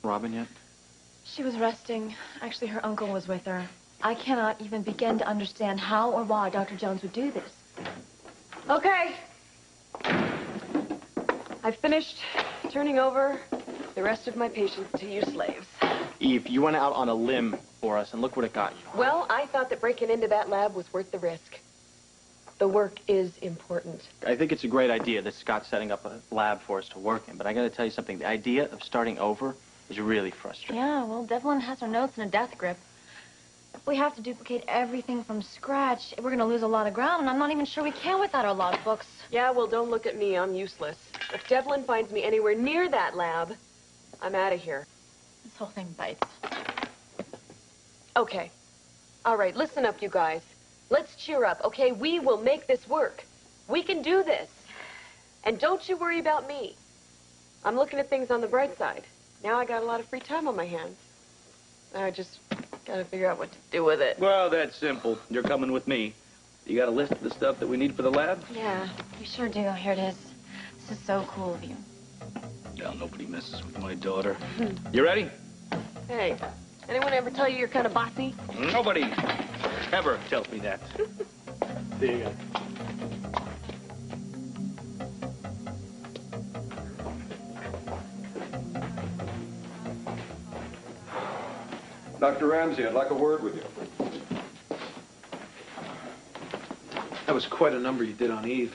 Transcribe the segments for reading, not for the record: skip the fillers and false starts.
Robin yet? She was resting. Actually, her uncle was with her. I cannot even begin to understand how or why Dr. Jones would do this. Okay. I've finished turning over the rest of my patients to you slaves. Eve, you went out on a limb for us, and look what it got you. Well, I thought that breaking into that lab was worth the risk. The work is important. I think it's a great idea that Scott's setting up a lab for us to work in, but I gotta tell you something. The idea of starting over is really frustrating. Yeah, well, Devlin has her notes in a death grip. If we have to duplicate everything from scratch, we're gonna lose a lot of ground, and I'm not even sure we can without our logbooks. Yeah, well, don't look at me. I'm useless. If Devlin finds me anywhere near that lab, I'm out of here. This whole thing bites. Okay. All right, listen up, you guys. Let's cheer up, okay? We will make this work. We can do this. And don't you worry about me. I'm looking at things on the bright side. Now I got a lot of free time on my hands. I just gotta figure out what to do with it. Well, that's simple. You're coming with me. You got a list of the stuff that we need for the lab? Yeah, we sure do. Here it is. This is so cool of you. Well, nobody messes with my daughter. You ready? Hey, anyone ever tell you you're kind of bossy? Nobody ever tells me that. There you go. Dr. Ramsey, I'd like a word with you. That was quite a number you did on Eve.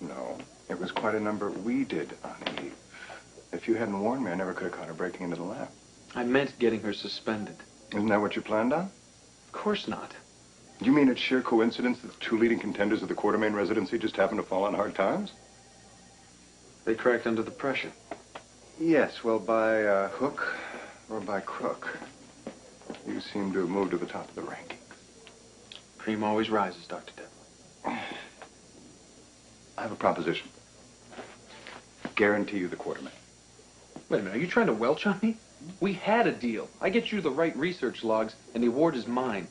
No, it was quite a number we did on Eve. If you hadn't warned me, I never could have caught her breaking into the lab. I meant getting her suspended. Isn't that what you planned on? Of course not. You mean it's sheer coincidence that the two leading contenders of the Quartermain residency just happened to fall on hard times? They cracked under the pressure. Yes, well, by hook or by crook. You seem to have moved to the top of the rankings. Cream always rises, Dr. Devlin. I have a proposition. Guarantee you the Quartermain. Wait a minute, are you trying to welch on me? We had a deal. I get you the right research logs, and the award is mine.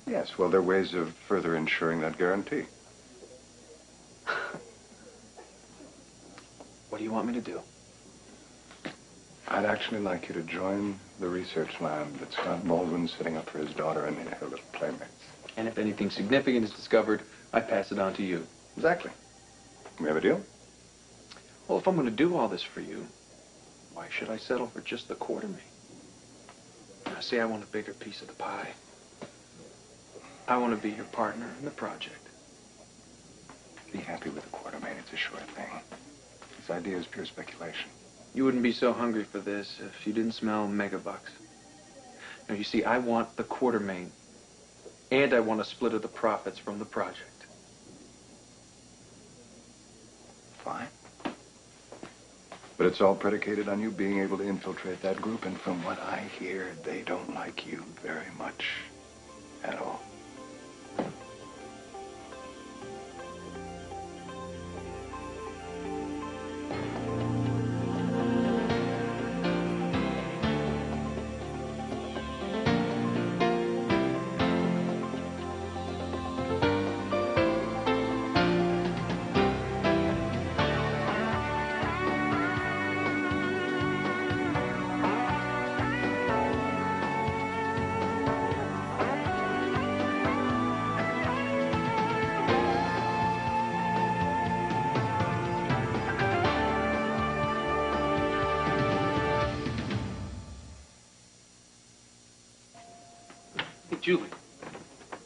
Yes, well, there are ways of further ensuring that guarantee. What do you want me to do? I'd actually like you to join the research lab that Scott Baldwin's setting up for his daughter and her little playmates. And if anything significant is discovered, I pass it on to you. Exactly. We have a deal? Well, if I'm going to do all this for you, why should I settle for just the Quartermain? Now, see, I want a bigger piece of the pie. I want to be your partner in the project. Be happy with the Quartermain. It's a sure thing. This idea is pure speculation. You wouldn't be so hungry for this if you didn't smell megabucks. Now, you see, I want the Quartermain, and I want a split of the profits from the project. Fine. But it's all predicated on you being able to infiltrate that group, and from what I hear, they don't like you very much at all. Julie,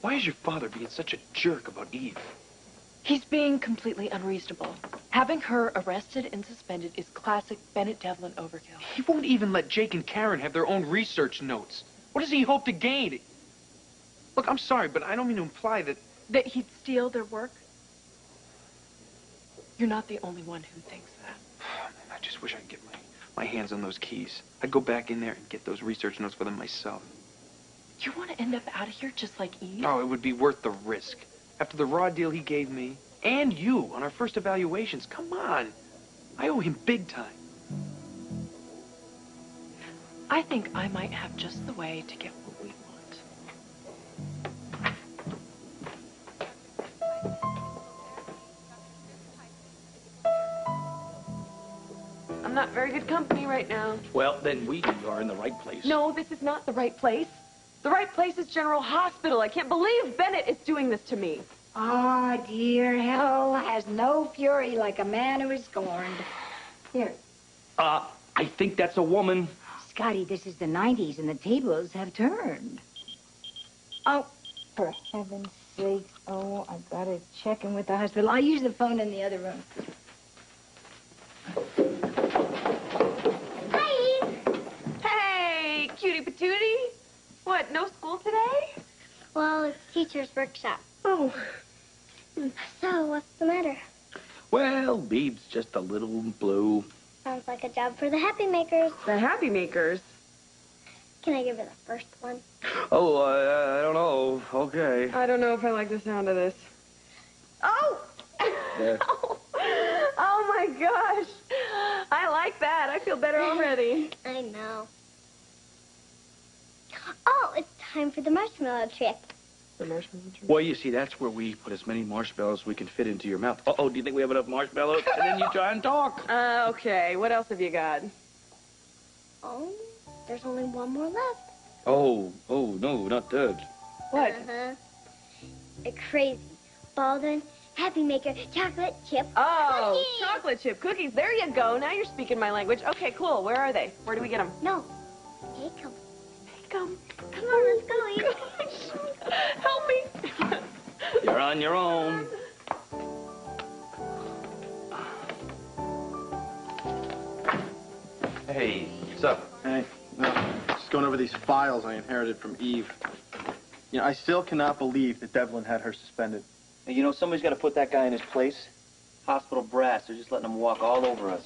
why is your father being such a jerk about Eve? He's being completely unreasonable. Having her arrested and suspended is classic Bennett Devlin overkill. He won't even let Jake and Karen have their own research notes. What does he hope to gain? Look, I'm sorry, but I don't mean to imply that... That he'd steal their work? You're not the only one who thinks that. I just wish I could get my hands on those keys. I'd go back in there and get those research notes for them myself. You want to end up out of here just like Eve? Oh, it would be worth the risk. After the raw deal he gave me, and you, on our first evaluations. Come on. I owe him big time. I think I might have just the way to get what we want. I'm not very good company right now. Well, then we are in the right place. No, this is not the right place. The right place is General Hospital. I can't believe Bennett is doing this to me. Ah, dear, hell has no fury like a man who is scorned. Here. I think that's a woman. Scotty, this is the 90s and the tables have turned. Oh, for heaven's sake. Oh, I've got to check in with the hospital. I'll use the phone in the other room. Hi! Hey, cutie patootie. What, no school today? Well, it's teacher's workshop. Oh. So, what's the matter? Well, Beeb's just a little blue. Sounds like a job for the Happy Makers. The Happy Makers. Can I give her the first one? Oh, I don't know. Okay. I don't know if I like the sound of this. Oh! Yeah. Oh my gosh. I like that. I feel better already. I know. Oh, it's time for the marshmallow trick. The marshmallow tree? Well, you see, that's where we put as many marshmallows as we can fit into your mouth. Uh-oh, do you think we have enough marshmallows? And then you try and talk. Okay. What else have you got? Oh, there's only one more left. Oh, no, not that. What? Uh-huh. A crazy, Baldwin, Happy Maker, chocolate chip Oh, cookie. chocolate chip cookies. There you go. Now you're speaking my language. Okay, cool. Where are they? Where do we get them? No, take them. Take them. Come on, let's go eat. Help me. You're on your own. Hey, what's up? Hey, no, just going over these files I inherited from Eve. You know, I still cannot believe that Devlin had her suspended. Hey, you know, somebody's got to put that guy in his place. Hospital brass, they're just letting him walk all over us.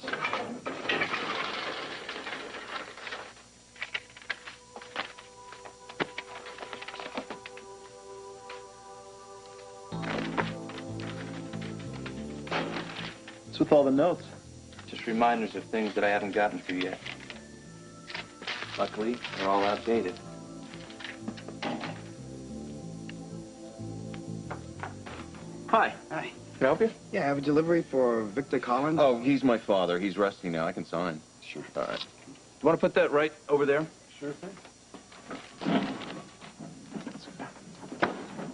What's with all the notes? Just reminders of things that I haven't gotten to yet. Luckily, they're all outdated. Hi. Hi. Can I help you? Yeah, I have a delivery for Victor Collins. Oh, he's my father. He's resting now. I can sign. Sure. All right. You want to put that right over there? Sure thing.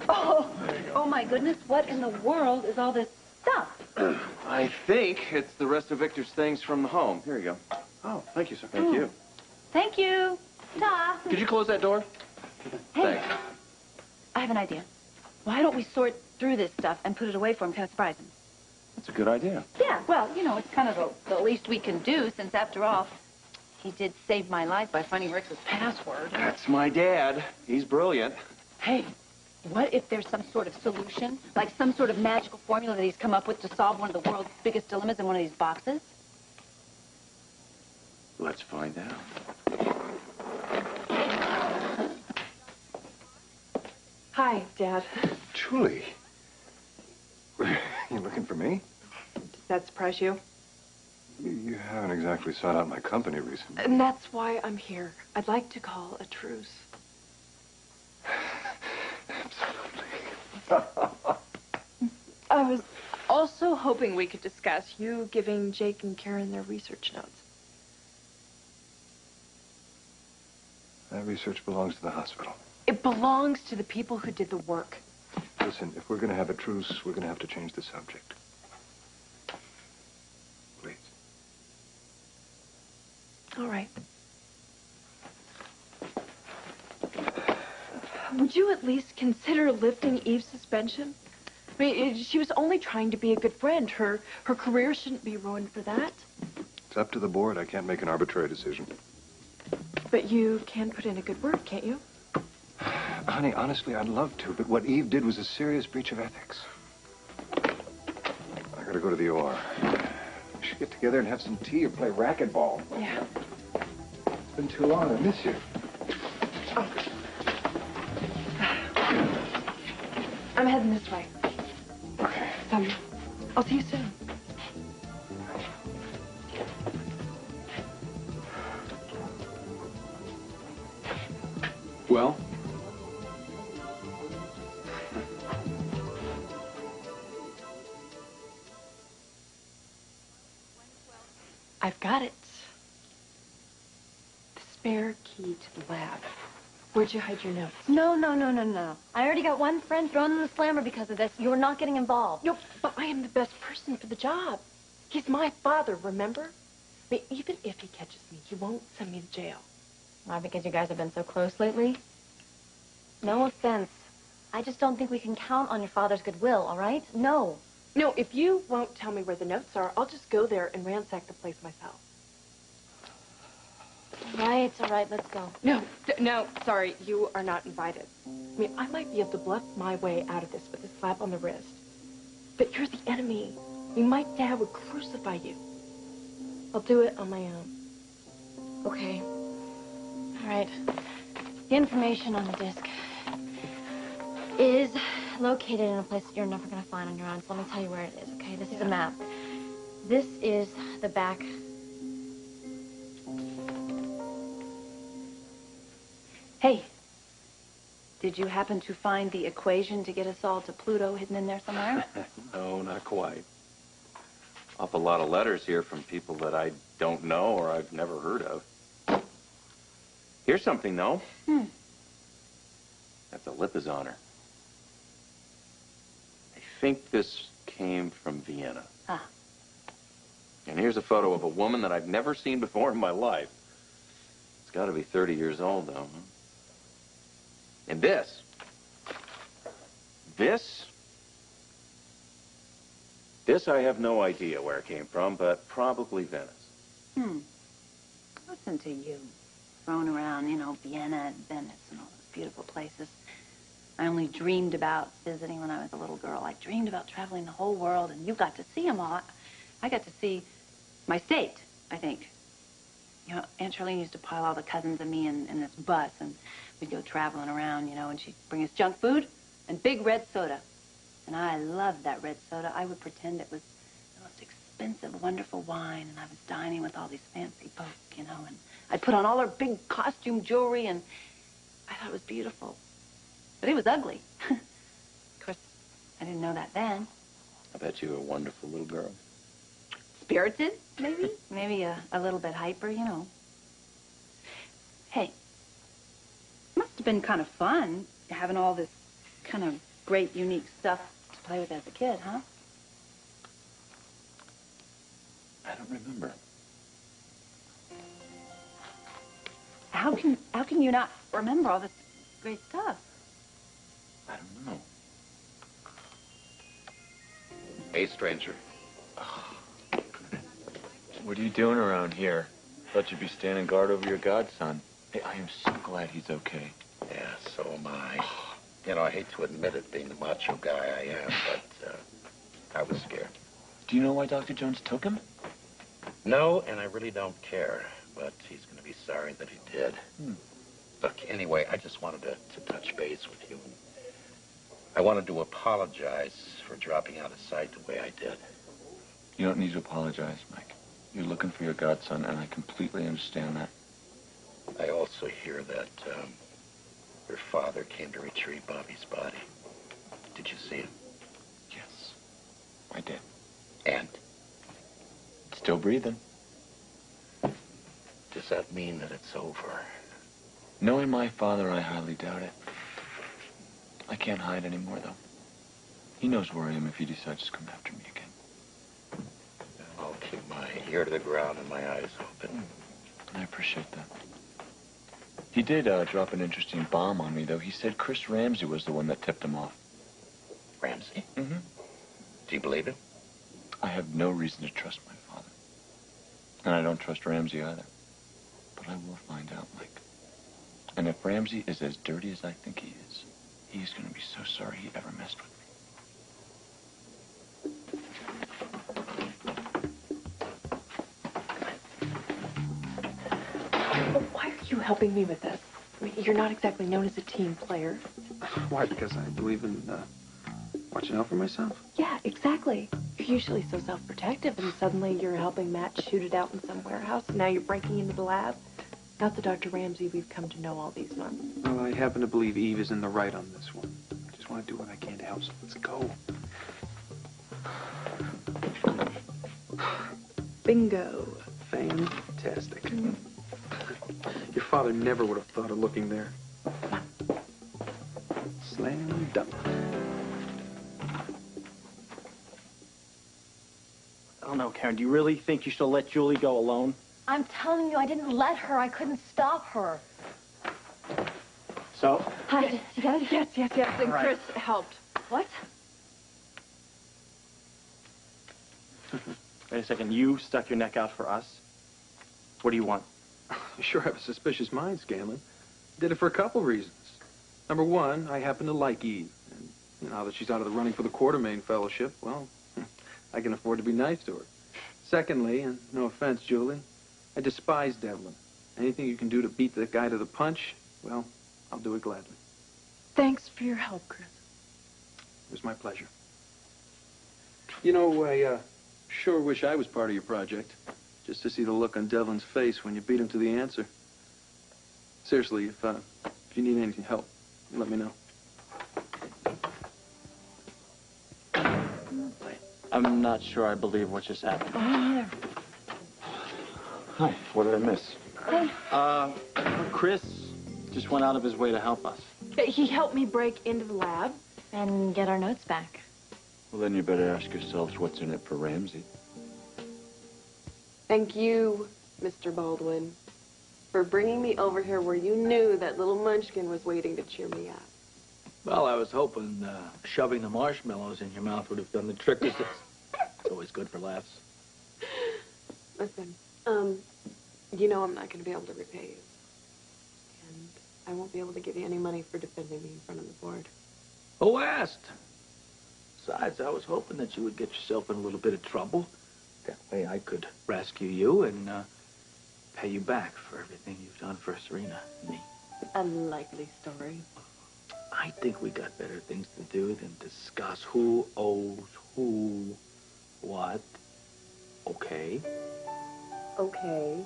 Oh my goodness, what in the world is all this stuff? I think it's the rest of Victor's things from the home. Here you go. Oh, thank you, sir. Thank you. Thank you. Ta. Could you close that door? Hey, Thanks. I have an idea. Why don't we sort through this stuff and put it away for him, kind of surprise him? That's a good idea. Yeah, well, you know, it's kind of the least we can do since, after all, he did save my life by finding Rick's password. That's my dad. He's brilliant. Hey, what if there's some sort of solution, like some sort of magical formula that he's come up with to solve one of the world's biggest dilemmas in one of these boxes? Let's find out. Hi, Dad. Julie. You looking for me? Does that surprise you? You haven't exactly sought out my company recently. And that's why I'm here. I'd like to call a truce. I was also hoping we could discuss you giving Jake and Karen their research notes. That research belongs to the hospital. It belongs to the people who did the work. Listen, if we're going to have a truce, we're going to have to change the subject. Please. All right. Would you at least consider lifting Eve's suspension? I mean, she was only trying to be a good friend. Her career shouldn't be ruined for that. It's up to the board. I can't make an arbitrary decision. But you can put in a good word, can't you? Honey, honestly, I'd love to, but what Eve did was a serious breach of ethics. I gotta go to the OR. We should get together and have some tea or play racquetball. Yeah. It's been too long. I miss you. I'm heading this way. Okay. I'll see you soon. Well? I've got it. spare key to the lab. Where'd you hide your notes? No. I already got one friend thrown in the slammer because of this. You're not getting involved. No, but I am the best person for the job. He's my father, remember? I mean, even if he catches me, he won't send me to jail. Why, because you guys have been so close lately? No offense. I just don't think we can count on your father's goodwill, all right? No. No, if you won't tell me where the notes are, I'll just go there and ransack the place myself. All right, let's go. No, sorry, you are not invited. I mean, I might be able to bluff my way out of this with a slap on the wrist. But you're the enemy. I mean, my dad would crucify you. I'll do it on my own. Okay. All right. The information on the disc is located in a place that you're never going to find on your own. So let me tell you where it is, okay? This is a map. This is the back. Hey, did you happen to find the equation to get us all to Pluto hidden in there somewhere? No, not quite. Awful lot of letters here from people that I don't know or I've never heard of. Here's something, though. That the lip is on her. I think this came from Vienna. Ah. And here's a photo of a woman that I've never seen before in my life. It's got to be 30 years old, though. Huh? And this I have no idea where it came from, but probably Venice. Listen to you. Thrown around, you know, Vienna and Venice and all those beautiful places. I only dreamed about visiting when I was a little girl. I dreamed about traveling the whole world, and you got to see them all. I got to see my state, I think. You know, Aunt Charlene used to pile all the cousins and me in this bus, and we'd go traveling around, you know, and she'd bring us junk food and big red soda. And I loved that red soda. I would pretend it was the most expensive, wonderful wine, and I was dining with all these fancy folk, you know, and I'd put on all her big costume jewelry, and I thought it was beautiful. But it was ugly. Of course, I didn't know that then. I bet you were a wonderful little girl. Spirited, maybe? Maybe a little bit hyper, you know. Hey, must have been kind of fun having all this kind of great, unique stuff to play with as a kid, huh? I don't remember. How can you not remember all this great stuff? I don't know. Hey, stranger. What are you doing around here? Thought you'd be standing guard over your godson. Hey, I am so glad he's okay. Yeah, so am I. You know, I hate to admit it, being the macho guy I am, but I was scared. Do you know why Dr. Jones took him? No, and I really don't care, but he's going to be sorry that he did. Look, anyway, I just wanted to touch base with you. I wanted to apologize for dropping out of sight the way I did. You don't need to apologize, Mike. You're looking for your godson, and I completely understand that. I also hear that your father came to retrieve Bobby's body. Did you see him? Yes, I did. And? Still breathing. Does that mean that it's over? Knowing my father, I highly doubt it. I can't hide anymore, though. He knows where I am if he decides to come after me again. I'll keep my ear to the ground and my eyes open. I appreciate that. He did drop an interesting bomb on me, though. He said Chris Ramsey was the one that tipped him off. Ramsey? Mm-hmm. Do you believe him? I have no reason to trust my father. And I don't trust Ramsey either. But I will find out, Mike. And if Ramsey is as dirty as I think he is, he's going to be so sorry he ever messed with me. Well, why are you helping me with this? I mean, you're not exactly known as a team player. Why? Because I believe in watching out for myself? Yeah, exactly. You're usually so self-protective, and suddenly you're helping Matt shoot it out in some warehouse, and now you're breaking into the lab. Not the Dr. Ramsey we've come to know all these months. Well, I happen to believe Eve is in the right on this one. I just want to do what I can to help, so let's go. Bingo. Fantastic. Your father never would have thought of looking there. Slam dunk. I don't know, Karen. Do you really think you should let Julie go alone? I'm telling you, I didn't let her. I couldn't stop her. So? Hi, you got it? Yes. And Right. Chris helped. What? Wait a second. You stuck your neck out for us? What do you want? You sure have a suspicious mind, Scanlon. Did it for a couple reasons. Number one, I happen to like Eve. And now that she's out of the running for the Quartermain Fellowship, well, I can afford to be nice to her. Secondly, and no offense, Julie, I despise Devlin. Anything you can do to beat that guy to the punch, well, I'll do it gladly. Thanks for your help, Chris. It was my pleasure. You know, I sure wish I was part of your project. Just to see the look on Devlin's face when you beat him to the answer. Seriously, if you need any help, let me know. I'm not sure I believe what just happened. Hi, what did I miss? Chris just went out of his way to help us. He helped me break into the lab. And get our notes back. Well, then you better ask yourselves what's in it for Ramsey. Thank you, Mr. Baldwin, for bringing me over here where you knew that little munchkin was waiting to cheer me up. Well, I was hoping shoving the marshmallows in your mouth would have done the trick. It's always good for laughs. Listen, you know I'm not going to be able to repay you. And I won't be able to give you any money for defending me in front of the board. Who asked? Besides, I was hoping that you would get yourself in a little bit of trouble. That way I could rescue you and pay you back for everything you've done for Serena and me. A likely story. I think we got better things to do than discuss who owes who what. Okay? Okay.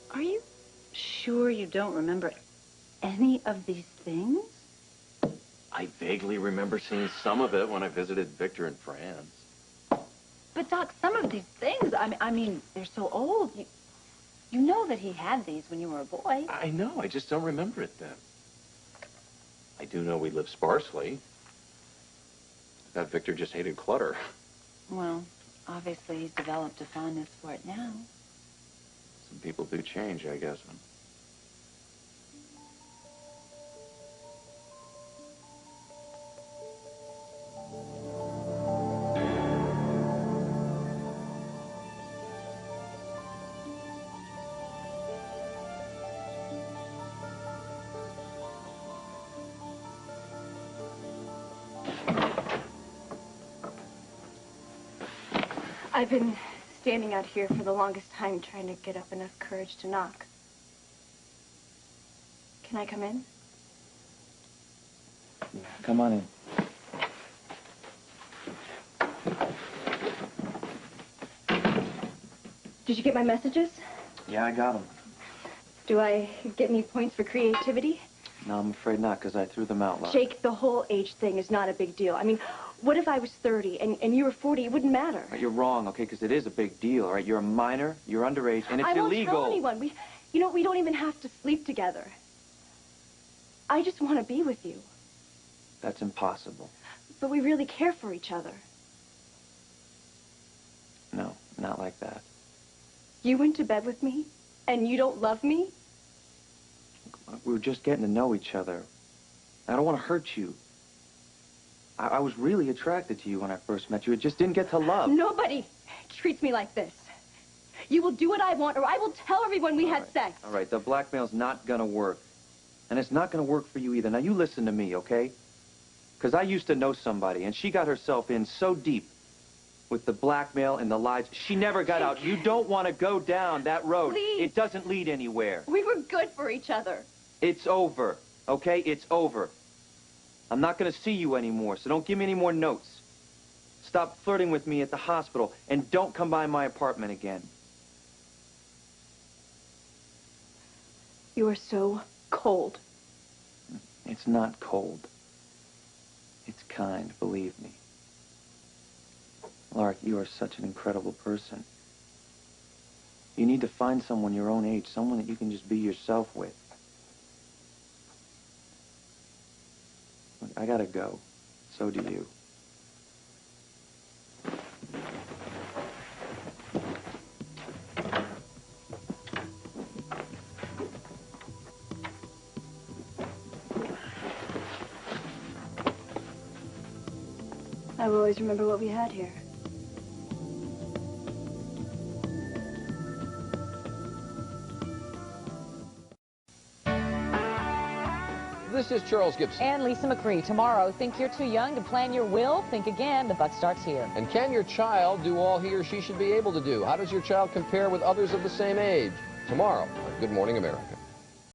Are you sure you don't remember any of these things? I vaguely remember seeing some of it when I visited Victor in France. But, Doc, some of these things, I mean, they're so old. You know that he had these when you were a boy. I know, I just don't remember it then. I do know we lived sparsely. I thought Victor just hated clutter. Well, obviously he's developed a fondness for it now. Some people do change, I guess. I've been standing out here for the longest time trying to get up enough courage to knock. Can I come in? Yeah, come on in. Did you get my messages? Yeah, I got them. Do I get any points for creativity? No, I'm afraid not, because I threw them out loud. Jake, the whole age thing is not a big deal. I mean, what if I was 30 and you were 40? It wouldn't matter. Right, you're wrong, okay, because it is a big deal, all right? You're a minor, you're underage, and it's I won't illegal. tell anyone. We don't even have to sleep together. I just want to be with you. That's impossible. But we really care for each other. No, not like that. You went to bed with me, and you don't love me? We were just getting to know each other. I don't want to hurt you. I was really attracted to you when I first met you. It just didn't get to love. Nobody treats me like this. You will do what I want, or I will tell everyone we had sex. All right, the blackmail's not gonna work. And it's not gonna work for you either. Now, you listen to me, okay? Because I used to know somebody, and she got herself in so deep with the blackmail and the lies. She never got out. You don't want to go down that road. Please. It doesn't lead anywhere. We were good for each other. It's over, okay? It's over. I'm not going to see you anymore, so don't give me any more notes. Stop flirting with me at the hospital, and don't come by my apartment again. You are so cold. It's not cold. just kind, believe me. Lark, you are such an incredible person. You need to find someone your own age, someone that you can just be yourself with. Look, I gotta go. So do you. I will always remember what we had here. This is Charles Gibson. And Lisa McCree. Tomorrow, think you're too young to plan your will? Think again. The buck starts here. And can your child do all he or she should be able to do? How does your child compare with others of the same age? Tomorrow on Good Morning America.